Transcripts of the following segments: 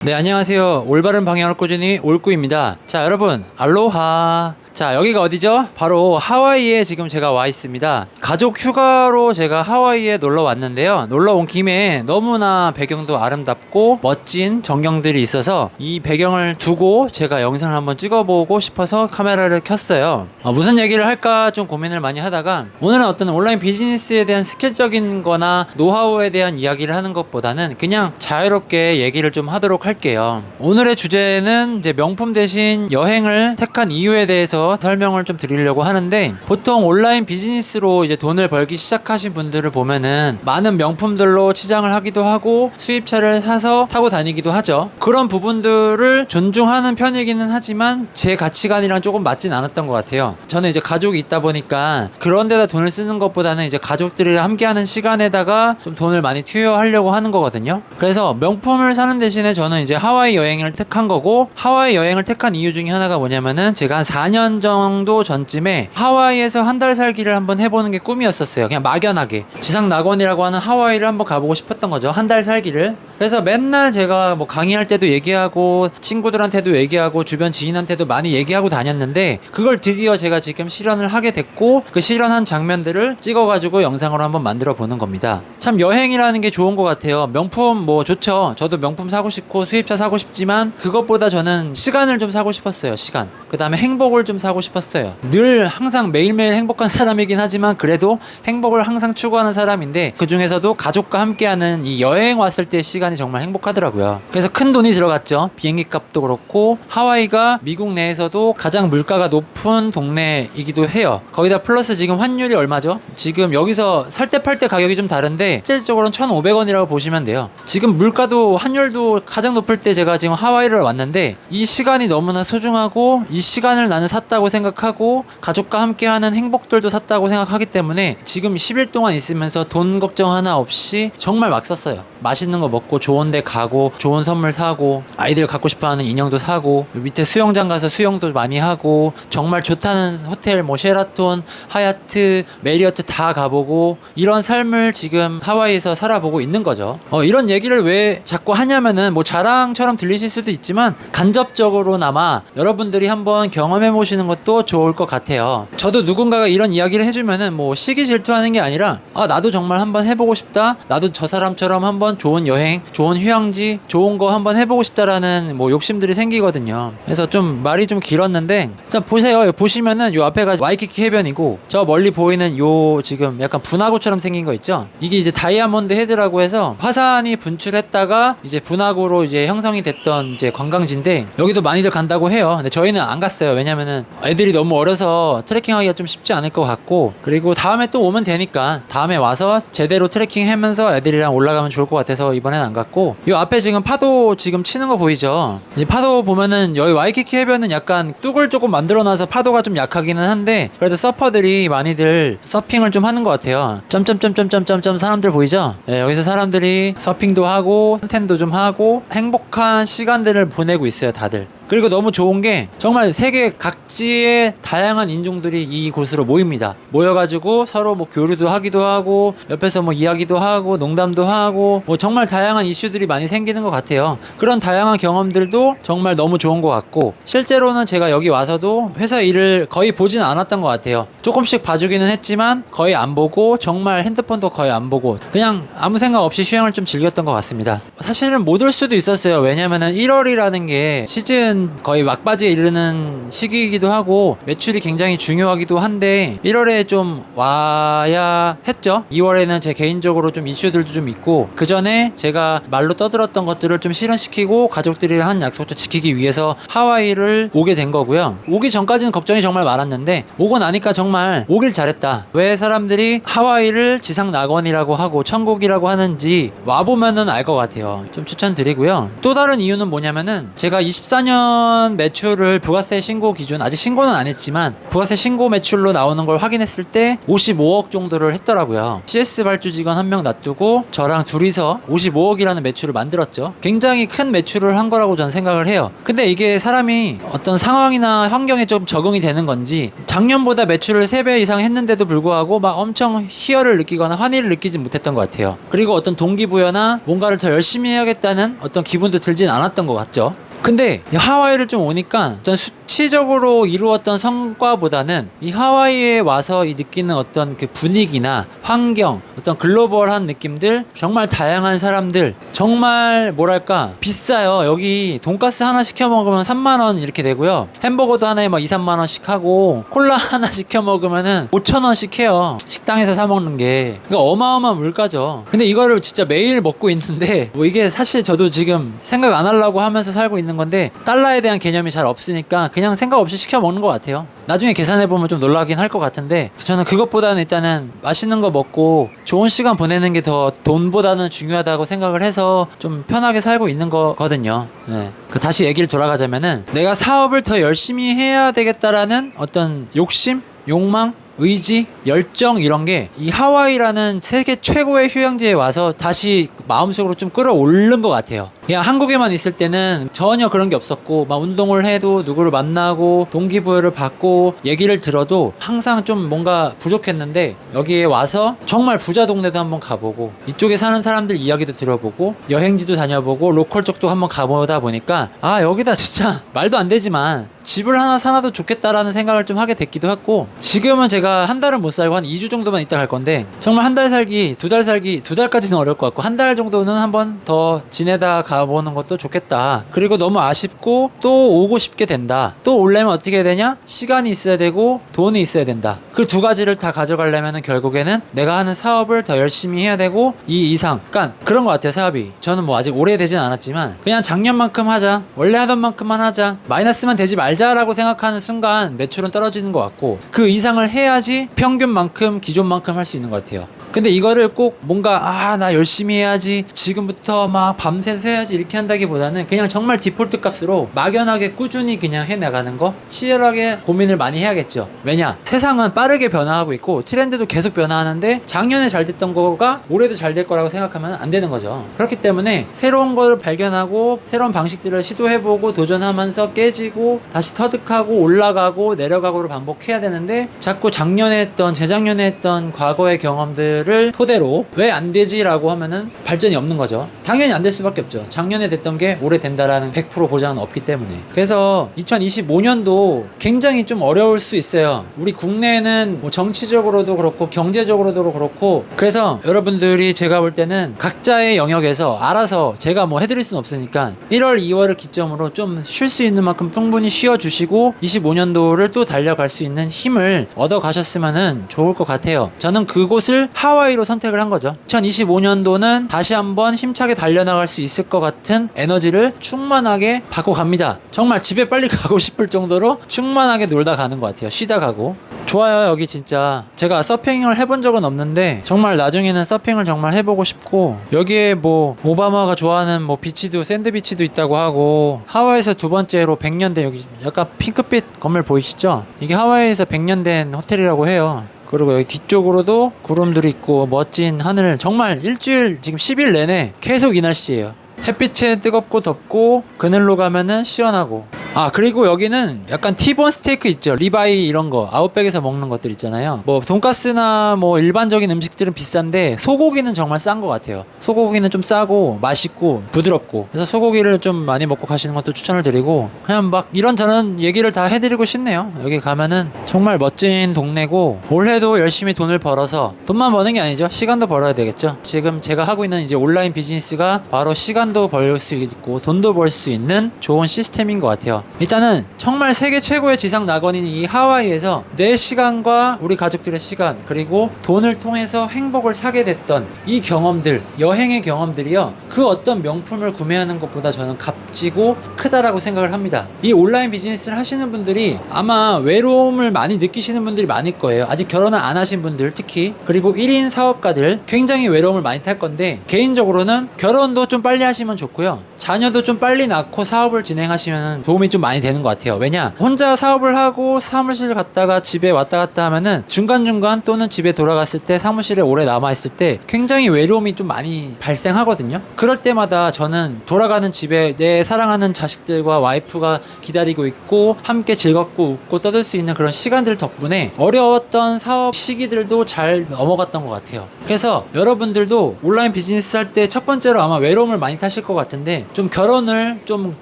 네, 안녕하세요. 올바른 방향으로 꾸준히 올꾸입니다. 자, 여러분, 알로하. 자, 여기가 어디죠? 바로 하와이에 지금 제가 와 있습니다. 가족 휴가로 제가 하와이에 놀러 왔는데요. 놀러 온 김에 너무나 배경도 아름답고 멋진 전경들이 있어서 이 배경을 두고 제가 영상을 한번 찍어보고 싶어서 카메라를 켰어요. 무슨 얘기를 할까 좀 고민을 많이 하다가 오늘은 어떤 온라인 비즈니스에 대한 스킬적인 거나 노하우에 대한 이야기를 하는 것보다는 그냥 자유롭게 얘기를 좀 하도록 할게요. 오늘의 주제는 이제 명품 대신 여행을 택한 이유에 대해서 설명을 좀 드리려고 하는데, 보통 온라인 비즈니스로 이제 돈을 벌기 시작하신 분들을 보면은 많은 명품들로 치장을 하기도 하고 수입차를 사서 타고 다니기도 하죠. 그런 부분들을 존중하는 편이기는 하지만 제 가치관이랑 조금 맞진 않았던 것 같아요. 저는 이제 가족이 있다 보니까 그런 데다 돈을 쓰는 것보다는 이제 가족들이랑 함께하는 시간에다가 좀 돈을 많이 투여하려고 하는 거거든요. 그래서 명품을 사는 대신에 저는 이제 하와이 여행을 택한 거고, 하와이 여행을 택한 이유 중에 하나가 뭐냐면은 제가 한 4년 정도 전쯤에 하와이에서 한 달 살기를 한번 해보는 게 꿈이었었어요. 그냥 막연하게 지상 낙원이라고 하는 하와이를 한번 가보고 싶었던 거죠. 한 달 살기를. 그래서 맨날 제가 뭐 강의할 때도 얘기하고 친구들한테도 얘기하고 주변 지인한테도 많이 얘기하고 다녔는데, 그걸 드디어 제가 지금 실현을 하게 됐고, 그 실현한 장면들을 찍어가지고 영상으로 한번 만들어 보는 겁니다. 참 여행이라는 게 좋은 것 같아요. 명품 뭐 좋죠. 저도 명품 사고 싶고 수입차 사고 싶지만 그것보다 저는 시간을 좀 사고 싶었어요. 시간. 그 다음에 행복을 좀 사고 싶었어요. 늘 항상 매일매일 행복한 사람이긴 하지만 그래도 행복을 항상 추구하는 사람인데, 그 중에서도 가족과 함께하는 이 여행 왔을 때의 시간이 정말 행복하더라고요. 그래서 큰 돈이 들어갔죠. 비행기 값도 그렇고, 하와이가 미국 내에서도 가장 물가가 높은 동네이기도 해요. 거기다 플러스 지금 환율이 얼마죠? 지금 여기서 살 때 팔 때 가격이 좀 다른데 실질적으로는 1,500원이라고 보시면 돼요. 지금 물가도 환율도 가장 높을 때 제가 지금 하와이를 왔는데, 이 시간이 너무나 소중하고 이 시간을 나는 샀다고 생각하고 가족과 함께하는 행복들도 샀다고 생각하기 때문에 지금 10일 동안 있으면서 돈 걱정 하나 없이 정말 막 썼어요. 맛있는 거 먹고 좋은 데 가고 좋은 선물 사고 아이들 갖고 싶어하는 인형도 사고 밑에 수영장 가서 수영도 많이 하고 정말 좋다는 호텔 뭐 쉐라톤, 하얏트, 메리어트 다 가보고 이런 삶을 지금 하와이에서 살아보고 있는 거죠. 이런 얘기를 왜 자꾸 하냐면은 뭐 자랑처럼 들리실 수도 있지만 간접적으로나마 여러분들이 한번 경험해 보시는 것도 좋을 것 같아요. 저도 누군가가 이런 이야기를 해주면은 뭐 시기 질투하는 게 아니라, 나도 정말 한번 해보고 싶다, 나도 저 사람처럼 한번 좋은 여행, 좋은 휴양지, 좋은 거 한번 해보고 싶다라는 뭐 욕심들이 생기거든요. 그래서 좀 말이 좀 길었는데, 자 보세요. 보시면은 요 앞에가 와이키키 해변이고, 저 멀리 보이는 요 지금 약간 분화구처럼 생긴 거 있죠? 이게 이제 다이아몬드 헤드라고 해서 화산이 분출했다가 이제 분화구로 이제 형성이 됐던 이제 관광지인데, 여기도 많이들 간다고 해요. 근데 저희는 안 갔어요. 왜냐면은 애들이 너무 어려서 트레킹하기가 좀 쉽지 않을 것 같고, 그리고 다음에 또 오면 되니까 다음에 와서 제대로 트레킹 하면서 애들이랑 올라가면 좋을 것 같아서 이번엔 안 갔고, 이 앞에 지금 파도 지금 치는 거 보이죠? 이 파도 보면은 여기 와이키키 해변은 약간 뚝을 조금 만들어놔서 파도가 좀 약하기는 한데, 그래도 서퍼들이 많이들 서핑을 좀 하는 것 같아요. 점점점점점점 사람들 보이죠? 네, 여기서 사람들이 서핑도 하고 산텐도 좀 하고 행복한 시간들을 보내고 있어요, 다들. 그리고 너무 좋은 게 정말 세계 각지의 다양한 인종들이 이곳으로 모입니다. 모여가지고 서로 뭐 교류도 하기도 하고 옆에서 뭐 이야기도 하고 농담도 하고 뭐 정말 다양한 이슈들이 많이 생기는 것 같아요. 그런 다양한 경험들도 정말 너무 좋은 것 같고, 실제로는 제가 여기 와서도 회사 일을 거의 보진 않았던 것 같아요. 조금씩 봐주기는 했지만 거의 안 보고, 정말 핸드폰도 거의 안 보고 그냥 아무 생각 없이 휴양을 좀 즐겼던 것 같습니다. 사실은 못 올 수도 있었어요. 왜냐면은 1월이라는 게 시즌 거의 막바지에 이르는 시기이기도 하고 매출이 굉장히 중요하기도 한데 1월에 좀 와야 했죠. 2월에는 제 개인적으로 좀 이슈들도 좀 있고, 그 전에 제가 말로 떠들었던 것들을 좀 실현시키고 가족들이랑 한 약속도 지키기 위해서 하와이를 오게 된 거고요. 오기 전까지는 걱정이 정말 많았는데 오고 나니까 정말 오길 잘했다. 왜 사람들이 하와이를 지상 낙원이라고 하고 천국이라고 하는지 와보면은 알 것 같아요. 좀 추천드리고요. 또 다른 이유는 뭐냐면은 제가 24년 작년 매출을 부가세 신고 기준, 아직 신고는 안 했지만 부가세 신고 매출로 나오는 걸 확인했을 때 55억 정도를 했더라고요. CS 발주 직원 한 명 놔두고 저랑 둘이서 55억이라는 매출을 만들었죠. 굉장히 큰 매출을 한 거라고 저는 생각을 해요. 근데 이게 사람이 어떤 상황이나 환경에 좀 적응이 되는 건지 작년보다 매출을 3배 이상 했는데도 불구하고 막 엄청 희열을 느끼거나 환희를 느끼지 못했던 것 같아요. 그리고 어떤 동기부여나 뭔가를 더 열심히 해야겠다는 어떤 기분도 들진 않았던 것 같죠. 근데 이 하와이를 좀 오니까 어떤 수치적으로 이루었던 성과보다는 이 하와이에 와서 이 느끼는 어떤 그 분위기나 환경, 어떤 글로벌한 느낌들, 정말 다양한 사람들, 정말 뭐랄까 비싸요. 여기 돈가스 하나 시켜 먹으면 3만원 이렇게 되고요. 햄버거도 하나에 막 2, 3만원씩 하고 콜라 하나 시켜 먹으면은 5천원씩 해요. 식당에서 사 먹는 게. 그러니까 어마어마한 물가죠. 근데 이거를 진짜 매일 먹고 있는데 뭐 이게 사실 저도 지금 생각 안 하려고 하면서 살고 있는 건데 달러에 대한 개념이 잘 없으니까 그냥 생각 없이 시켜 먹는 것 같아요. 나중에 계산해보면 좀 놀라긴 할 것 같은데 저는 그것보다는 일단은 맛있는 거 먹고 좋은 시간 보내는 게 더 돈보다는 중요하다고 생각을 해서 좀 편하게 살고 있는 거거든요. 네. 다시 얘기를 돌아가자면은 내가 사업을 더 열심히 해야 되겠다라는 어떤 욕심? 욕망? 의지, 열정 이런 게 이 하와이라는 세계 최고의 휴양지에 와서 다시 마음속으로 좀 끌어올른 것 같아요. 그냥 한국에만 있을 때는 전혀 그런 게 없었고 막 운동을 해도 누구를 만나고 동기부여를 받고 얘기를 들어도 항상 좀 뭔가 부족했는데 여기에 와서 정말 부자 동네도 한번 가보고 이쪽에 사는 사람들 이야기도 들어보고 여행지도 다녀보고 로컬 쪽도 한번 가보다 보니까 아 여기다 진짜 말도 안 되지만 집을 하나 사놔도 좋겠다라는 생각을 좀 하게 됐기도 했고 지금은 제가 한 달은 못 살고 한 2주 정도만 있다 갈 건데 정말 한 달 살기, 2달 살기, 2달까지는 어려울 것 같고 한 달 정도는 한번 더 지내다 가보는 것도 좋겠다. 그리고 너무 아쉽고 또 오고 싶게 된다. 또 오려면 어떻게 해야 되냐? 시간이 있어야 되고 돈이 있어야 된다. 그 두 가지를 다 가져가려면 결국에는 내가 하는 사업을 더 열심히 해야 되고 이 이상 그러니까 그런 것 같아요. 사업이 저는 뭐 아직 오래되진 않았지만 그냥 작년만큼 하자, 원래 하던 만큼만 하자, 마이너스만 되지 말자라고 생각하는 순간 매출은 떨어지는 것 같고 그 이상을 해야지 평균만큼 기존만큼 할 수 있는 것 같아요. 근데 이거를 꼭 뭔가 나 열심히 해야지 지금부터 막 밤새서 해야지 이렇게 한다기보다는 그냥 정말 디폴트 값으로 막연하게 꾸준히 그냥 해나가는 거 치열하게 고민을 많이 해야겠죠. 왜냐 세상은 빠르게 변화하고 있고 트렌드도 계속 변화하는데 작년에 잘 됐던 거가 올해도 잘 될 거라고 생각하면 안 되는 거죠. 그렇기 때문에 새로운 걸 발견하고 새로운 방식들을 시도해보고 도전하면서 깨지고 다시 터득하고 올라가고 내려가고를 반복해야 되는데 자꾸 작년에 했던 재작년에 했던 과거의 경험들 를 토대로 왜 안 되지 라고 하면은 발전이 없는 거죠. 당연히 안 될 수밖에 없죠. 작년에 됐던 게 올해 된다라는 100% 보장은 없기 때문에. 그래서 2025년도 굉장히 좀 어려울 수 있어요. 우리 국내는 뭐 정치적으로도 그렇고 경제적으로도 그렇고 그래서 여러분들이 제가 볼 때는 각자의 영역에서 알아서 제가 뭐 해드릴 수는 없으니까 1월 2월을 기점으로 좀 쉴 수 있는 만큼 충분히 쉬어주시고 25년도를 또 달려갈 수 있는 힘을 얻어 가셨으면 좋을 것 같아요. 저는 그곳을 하와이로 선택을 한 거죠. 2025년도는 다시 한번 힘차게 달려나갈 수 있을 것 같은 에너지를 충만하게 받고 갑니다. 정말 집에 빨리 가고 싶을 정도로 충만하게 놀다 가는 것 같아요. 쉬다 가고. 좋아요. 여기 진짜 제가 서핑을 해본 적은 없는데 정말 나중에는 서핑을 정말 해보고 싶고 여기에 뭐 오바마가 좋아하는 뭐 비치도 샌드비치도 있다고 하고 하와이에서 두 번째로 100년 된 여기 약간 핑크빛 건물 보이시죠? 이게 하와이에서 100년 된 호텔이라고 해요. 그리고 여기 뒤쪽으로도 구름들이 있고 멋진 하늘 정말 일주일 지금 10일 내내 계속 이 날씨예요. 햇빛에 뜨겁고 덥고 그늘로 가면은 시원하고 그리고 여기는 약간 티본 스테이크 있죠. 리바이 이런 거 아웃백에서 먹는 것들 있잖아요. 뭐 돈가스나 뭐 일반적인 음식들은 비싼데 소고기는 정말 싼 것 같아요. 소고기는 좀 싸고 맛있고 부드럽고 그래서 소고기를 좀 많이 먹고 가시는 것도 추천을 드리고 그냥 막 이런저런 얘기를 다 해드리고 싶네요. 여기 가면은 정말 멋진 동네고 올해도 열심히 돈을 벌어서 돈만 버는 게 아니죠. 시간도 벌어야 되겠죠. 지금 제가 하고 있는 이제 온라인 비즈니스가 바로 시간도 벌 수 있고 돈도 벌 수 있는 좋은 시스템인 것 같아요. 일단은 정말 세계 최고의 지상 낙원인 이 하와이에서 내 시간과 우리 가족들의 시간 그리고 돈을 통해서 행복을 사게 됐던 이 경험들 여행의 경험들이요 그 어떤 명품을 구매하는 것보다 저는 값지고 크다라고 생각을 합니다. 이 온라인 비즈니스를 하시는 분들이 아마 외로움을 많이 느끼시는 분들이 많을 거예요. 아직 결혼을 안 하신 분들 특히 그리고 1인 사업가들 굉장히 외로움을 많이 탈 건데 개인적으로는 결혼도 좀 빨리 하시면 좋고요 자녀도 좀 빨리 낳고 사업을 진행하시면 도움이 좀 많이 되는 것 같아요. 왜냐, 혼자 사업을 하고 사무실 갔다가 집에 왔다 갔다 하면은 중간중간 또는 집에 돌아갔을 때 사무실에 오래 남아있을 때 굉장히 외로움이 좀 많이 발생하거든요. 그럴 때마다 저는 돌아가는 집에 내 사랑하는 자식들과 와이프가 기다리고 있고 함께 즐겁고 웃고 떠들 수 있는 그런 시간들 덕분에 어려웠던 사업 시기들도 잘 넘어갔던 것 같아요. 그래서 여러분들도 온라인 비즈니스 할 때 첫 번째로 아마 외로움을 많이 타실 것 같은데, 좀 결혼을 좀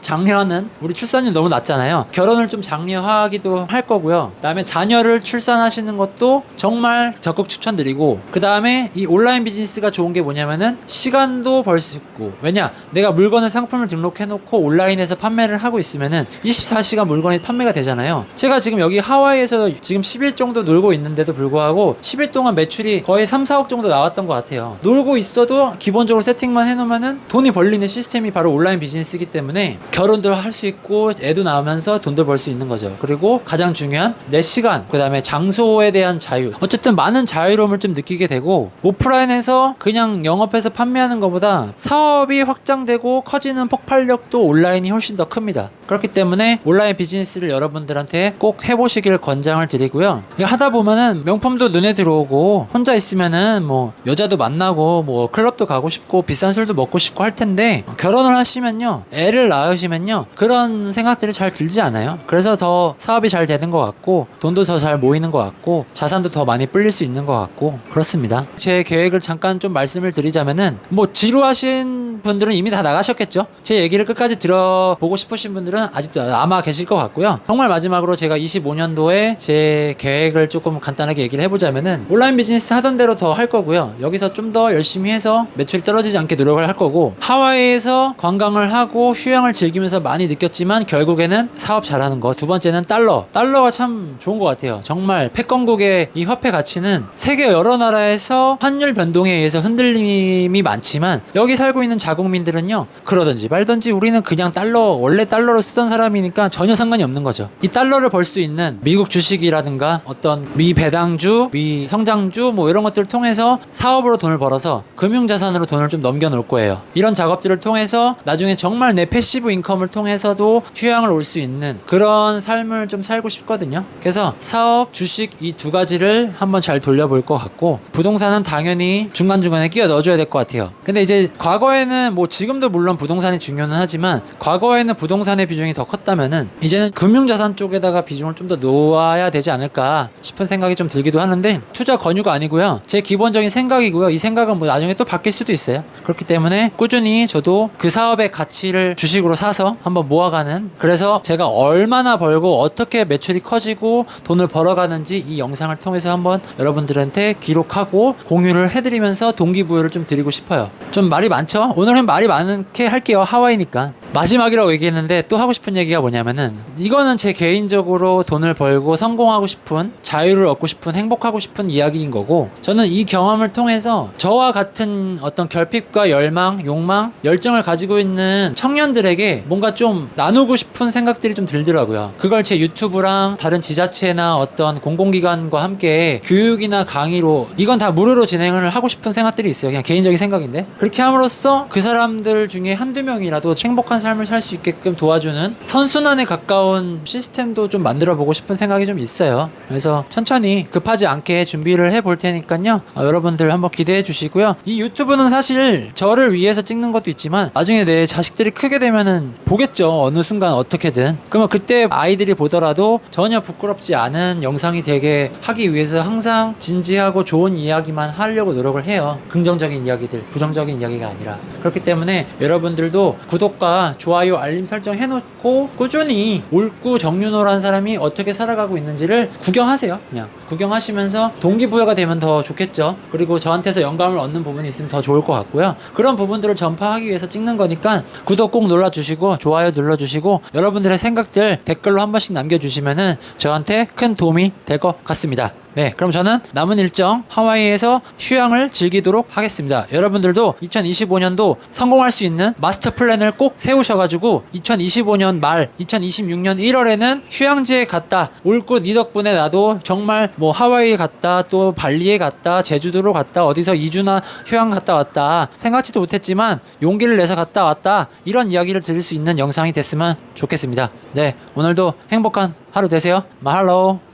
장려하는, 우리 출산율 너무 낮잖아요. 결혼을 좀 장려하기도 할 거고요. 그 다음에 자녀를 출산하시는 것도 정말 적극 추천드리고, 그 다음에 이 온라인 비즈니스가 좋은 게 뭐냐면은 시간도 벌 수 있고, 왜냐, 내가 물건을 상품을 등록해 놓고 온라인에서 판매를 하고 있으면은 24시간 물건이 판매가 되잖아요. 제가 지금 여기 하와이에서 지금 10일 정도 놀고 있는데도 불구하고 10일 동안 매출이 거의 3, 4억 정도 나왔던 것 같아요. 놀고 있어도 기본적으로 세팅만 해놓으면은 돈이 벌리는 시스템이 바로 온라인 비즈니스이기 때문에 결혼도 할 수 있고 애도 낳으면서 돈도 벌 수 있는 거죠. 그리고 가장 중요한 내 시간, 그 다음에 장소에 대한 자유, 어쨌든 많은 자유로움을 좀 느끼게 되고, 오프라인에서 그냥 영업해서 판매하는 것보다 사업이 확장되고 커지는 폭발력도 온라인이 훨씬 더 큽니다. 그렇기 때문에 온라인 비즈니스를 여러분들한테 꼭 해보시길 권장을 드리고요. 하다 보면은 명품도 눈에 들어오고, 혼자 있으면은 뭐 여자도 만나고 뭐 클럽도 가고 싶고 비싼 술도 먹고 싶고 할 텐데, 결혼을 하시면요, 애를 낳으시면요, 그런 생각들이 잘 들지 않아요. 그래서 더 사업이 잘 되는 것 같고, 돈도 더 잘 모이는 것 같고, 자산도 더 많이 불릴 수 있는 것 같고, 그렇습니다. 제 계획을 잠깐 좀 말씀을 드리자면은, 뭐 지루하신 분들은 이미 다 나가셨겠죠. 제 얘기를 끝까지 들어보고 싶으신 분들은 아직도 아마 계실 것 같고요. 정말 마지막으로 제가 25년도에 제 계획을 조금 간단하게 얘기를 해보자면은, 온라인 비즈니스 하던 대로 더 할 거고요. 여기서 좀 더 열심히 해서 매출이 떨어지지 않게 노력을 할 거고, 하와이에서 관광을 하고 휴양을 즐기면서 많이 느꼈지만 결국에는 사업 잘하는 거. 두 번째는 달러가 참 좋은 것 같아요. 정말 패권국의 이 화폐 가치는 세계 여러 나라에서 환율 변동에 의해서 흔들림이 많지만, 여기 살고 있는 자국민들은요, 그러든지 말든지 우리는 그냥 원래 달러로 쓰던 사람이니까 전혀 상관이 없는 거죠. 이 달러를 벌 수 있는 미국 주식이라든가 어떤 미 배당주, 미 성장주 뭐 이런 것들을 통해서 사업으로 돈을 벌어서 금융자산으로 돈을 좀 넘겨 놓을 거예요. 이런 작업들을 통해서 나중에 정말 내 패시브 인컴을 통해서도 휴양을 올 수 있는 그런 삶을 좀 살고 싶거든요. 그래서 사업, 주식 이 두 가지를 한번 잘 돌려볼 것 같고, 부동산은 당연히 중간중간에 끼워 넣어줘야 될 것 같아요. 근데 이제 과거에는 뭐 지금도 물론 부동산이 중요는 하지만, 과거에는 부동산의 비중이 더 컸다면은 이제는 금융자산 쪽에다가 비중을 좀 더 놓아야 되지 않을까 싶은 생각이 좀 들기도 하는데, 투자 권유가 아니고요, 제 기본적인 생각이고요. 이 생각은 뭐 나중에 또 바뀔 수도 있어요. 그렇기 때문에 꾸준히 저도 그 사업의 가치를 주식으로 사서 한번 모아가는, 그래서 제가 얼마나 벌고 어떻게 매출이 커지고 돈을 벌어가는지 이 영상을 통해서 한번 여러분들한테 기록하고 공유를 해드리면서 동기부여를 좀 드리고 싶어요. 좀 말이 많죠? 오늘은 말이 많게 할게요. 하와이니까. 마지막이라고 얘기했는데 또 하고 싶은 얘기가 뭐냐면은, 이거는 제 개인적으로 돈을 벌고 성공하고 싶은, 자유를 얻고 싶은, 행복하고 싶은 이야기인 거고, 저는 이 경험을 통해서 저와 같은 어떤 결핍과 열망, 욕망, 열정을 가지고 있는 청년들에게 뭔가 좀 나누고 싶은 생각들이 좀 들더라고요. 그걸 제 유튜브랑 다른 지자체나 어떤 공공기관과 함께 교육이나 강의로, 이건 다 무료로 진행을 하고 싶은 생각들이 있어요. 그냥 개인적인 생각인데, 그렇게 함으로써 그 사람들 중에 한두 명이라도 행복한 삶을 살 수 있게끔 도와주는 선순환에 가까운 시스템도 좀 만들어 보고 싶은 생각이 좀 있어요. 그래서 천천히 급하지 않게 준비를 해볼 테니까요, 여러분들 한번 기대해 주시고요. 이 유튜브는 사실 저를 위해서 찍는 것도 있지만, 나중에 내 자식들이 크게 되면은 보겠죠. 어느 순간 어떻게든. 그러면 그때 아이들이 보더라도 전혀 부끄럽지 않은 영상이 되게 하기 위해서 항상 진지하고 좋은 이야기만 하려고 노력을 해요. 긍정적인 이야기들, 부정적인 이야기가 아니라. 그렇기 때문에 여러분들도 구독과 좋아요, 알림 설정 해놓고 꾸준히 옳고 정윤호라는 사람이 어떻게 살아가고 있는지를 구경하세요. 그냥 구경하시면서 동기부여가 되면 더 좋겠죠. 그리고 저한테서 영감을 얻는 부분이 있으면 더 좋을 것 같고요. 그런 부분들을 전파하기 위해서 찍는 거니까 구독 꼭 눌러주시고 좋아요 눌러주시고, 여러분들의 생각들 댓글로 한 번씩 남겨주시면은 저한테 큰 도움이 될 것 같습니다. 네, 그럼 저는 남은 일정 하와이에서 휴양을 즐기도록 하겠습니다. 여러분들도 2025년도 성공할 수 있는 마스터 플랜을 꼭 세우셔가지고 2025년 말 2026년 1월에는 휴양지에 갔다 올 곳 니 덕분에 나도 정말 뭐 하와이에 갔다 또 발리에 갔다 제주도로 갔다 어디서 2주나 휴양 갔다 왔다 생각지도 못했지만 용기를 내서 갔다 왔다 이런 이야기를 들을 수 있는 영상이 됐으면 좋겠습니다. 네, 오늘도 행복한 하루 되세요. 마할로.